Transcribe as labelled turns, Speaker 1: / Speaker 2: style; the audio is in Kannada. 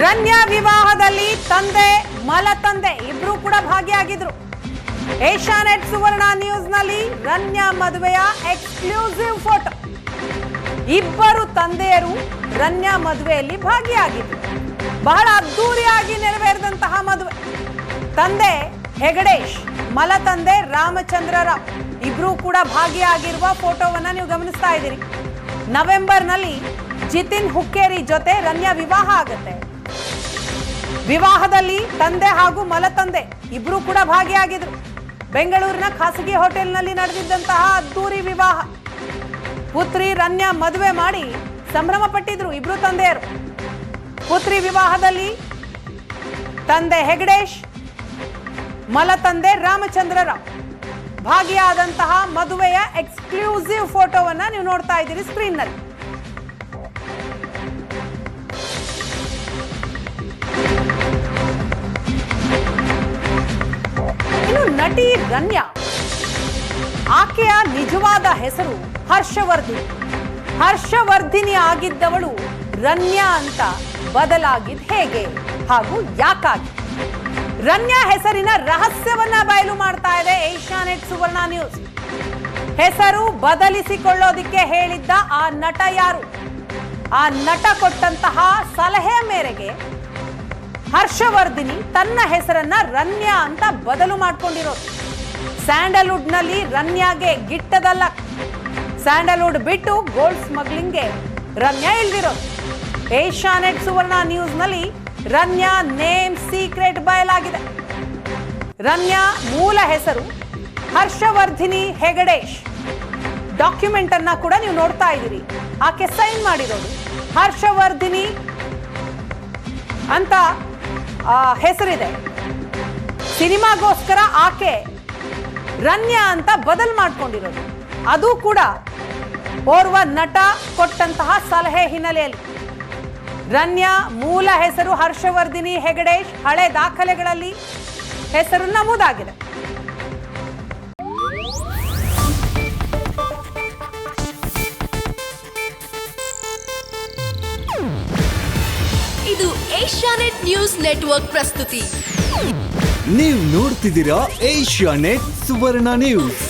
Speaker 1: ರನ್ಯಾ ವಿವಾಹದಲ್ಲಿ ತಂದೆ ಮಲತಂದೆ ಇಬ್ರು ಕೂಡ ಭಾಗಿಯಾಗಿದ್ರು. ಏಷ್ಯಾನೆಟ್ ಸುವರ್ಣ ನ್ಯೂಸ್ ನಲ್ಲಿ ರನ್ಯಾ ಮದುವೆಯ ಎಕ್ಸ್ಕ್ಲೂಸಿವ್ ಫೋಟೋ. ಇಬ್ಬರು ತಂದೆಯರು ರನ್ಯಾ ಮದುವೆಯಲ್ಲಿ ಭಾಗಿಯಾಗಿದ್ರು. ಬಹಳ ಅದ್ದೂರಿಯಾಗಿ ನೆರವೇರಿದಂತಹ ಮದುವೆ. ತಂದೆ ಹೆಗಡೇಶ್, ಮಲತಂದೆ ರಾಮಚಂದ್ರ ರಾವ್ ಇಬ್ರು ಕೂಡ ಭಾಗಿಯಾಗಿರುವ ಫೋಟೋವನ್ನ ನೀವು ಗಮನಿಸ್ತಾ ಇದ್ದೀರಿ. ನವೆಂಬರ್ನಲ್ಲಿ ಜಿತಿನ್ ಹುಕ್ಕೇರಿ ಜೊತೆ ರನ್ಯಾ ವಿವಾಹ ಆಗುತ್ತೆ. ವಿವಾಹದಲ್ಲಿ ತಂದೆ ಹಾಗೂ ಮಲತಂದೆ ಇಬ್ರು ಕೂಡ ಭಾಗಿಯಾಗಿದ್ರು. ಬೆಂಗಳೂರಿನ ಖಾಸಗಿ ಹೋಟೆಲ್ನಲ್ಲಿ ನಡೆದಿದ್ದಂತಹ ಅದ್ದೂರಿ ವಿವಾಹ. ಪುತ್ರಿ ರನ್ಯಾ ಮದುವೆ ಮಾಡಿ ಸಂಭ್ರಮ ಪಟ್ಟಿದ್ರು ಇಬ್ರು ತಂದೆಯರು. ಪುತ್ರಿ ವಿವಾಹದಲ್ಲಿ ತಂದೆ ಹೆಗಡೇಶ್, ಮಲತಂದೆ ರಾಮಚಂದ್ರ ರಾವ್ ಭಾಗಿಯಾದಂತಹ ಮದುವೆಯ ಎಕ್ಸ್ಕ್ಲೂಸಿವ್ ಫೋಟೋವನ್ನ ನೀವು ನೋಡ್ತಾ ಇದ್ದೀರಿ ಸ್ಕ್ರೀನ್ ನಲ್ಲಿ. ಇನ್ನು ನಟಿ ರನ್ಯಾ, ಆಕೆಯ ನಿಜವಾದ ಹೆಸರು ಹರ್ಷವರ್ಧಿನಿ. ಹರ್ಷವರ್ಧಿನಿ ಆಗಿದ್ದವಳು ರನ್ಯಾ ಅಂತ ಬದಲಾಗಿದ್ದು ಹೇಗೆ ಹಾಗೂ ಯಾಕಾಗಿ? ರನ್ಯಾ ಹೆಸರಿನ ರಹಸ್ಯವನ್ನ ಬಯಲು ಮಾಡ್ತಾ ಇದೆ ಏಷ್ಯಾನೆಟ್ ಸುವರ್ಣ ನ್ಯೂಸ್. ಹೆಸರು ಬದಲಿಸಿಕೊಳ್ಳೋದಿಕ್ಕೆ ಹೇಳಿದ್ದ ಆ ನಟ ಯಾರು? ಆ ನಟ ಕೊಟ್ಟಂತಹ ಸಲಹೆ ಮೇರೆಗೆ ಹರ್ಷವರ್ಧಿನಿ ತನ್ನ ಹೆಸರನ್ನ ರನ್ಯಾ ಅಂತ ಬದಲು ಮಾಡ್ಕೊಂಡಿರೋದು. ಸ್ಯಾಂಡಲ್ವುಡ್ ನಲ್ಲಿ ರನ್ಯಾಗೆ ಗಿಟ್ಟದಲ್ಲ. ಸ್ಯಾಂಡಲ್ವುಡ್ ಬಿಟ್ಟು ಗೋಲ್ಡ್ ಸ್ಮಗ್ಲಿಂಗ್ಗೆ ರನ್ಯಾ ಇಳ್ದಿರೋದು. ಏಷ್ಯಾನೆಟ್ ಸುವರ್ಣ ನ್ಯೂಸ್ ನಲ್ಲಿ ರನ್ಯಾ ನೇಮ್ ಸೀಕ್ರೆಟ್ ಬಯಲಾಗಿದೆ. ರನ್ಯಾ ಮೂಲ ಹೆಸರು ಹರ್ಷವರ್ಧಿನಿ ಹೆಗಡೇಶ್. ಡಾಕ್ಯುಮೆಂಟ್ ಅನ್ನ ಕೂಡ ನೀವು ನೋಡ್ತಾ ಇದ್ದೀರಿ. ಆಕೆ ಸೈನ್ ಮಾಡಿರೋದು ಹರ್ಷವರ್ಧಿನಿ ಅಂತ ಹೆಸರಿದೆ. ಸಿನಿಮಾಗೋಸ್ಕರ ಆಕೆ ರನ್ಯಾ ಅಂತ ಬದಲು ಮಾಡ್ಕೊಂಡಿರೋದು, ಅದು ಕೂಡ ಓರ್ವ ನಟ ಕೊಟ್ಟಂತಹ ಸಲಹೆ ಹಿನ್ನೆಲೆಯಲ್ಲಿ. ರನ್ಯಾ ಮೂಲ ಹೆಸರು ಹರ್ಷವರ್ಧಿನಿ ಹೆಗಡೇಶ್. ಹಳೆ ದಾಖಲೆಗಳಲ್ಲಿ ಹೆಸರು ನಮೂದಾಗಿದೆ.
Speaker 2: ಇದು ಏಷ್ಯಾನೆಟ್ ನ್ಯೂಸ್ ನೆಟ್ವರ್ಕ್ ಪ್ರಸ್ತುತಿ.
Speaker 3: ನೀವು ನೋಡ್ತಿದ್ದೀರಾ ಏಷ್ಯಾನೆಟ್ ಸುವರ್ಣ ನ್ಯೂಸ್.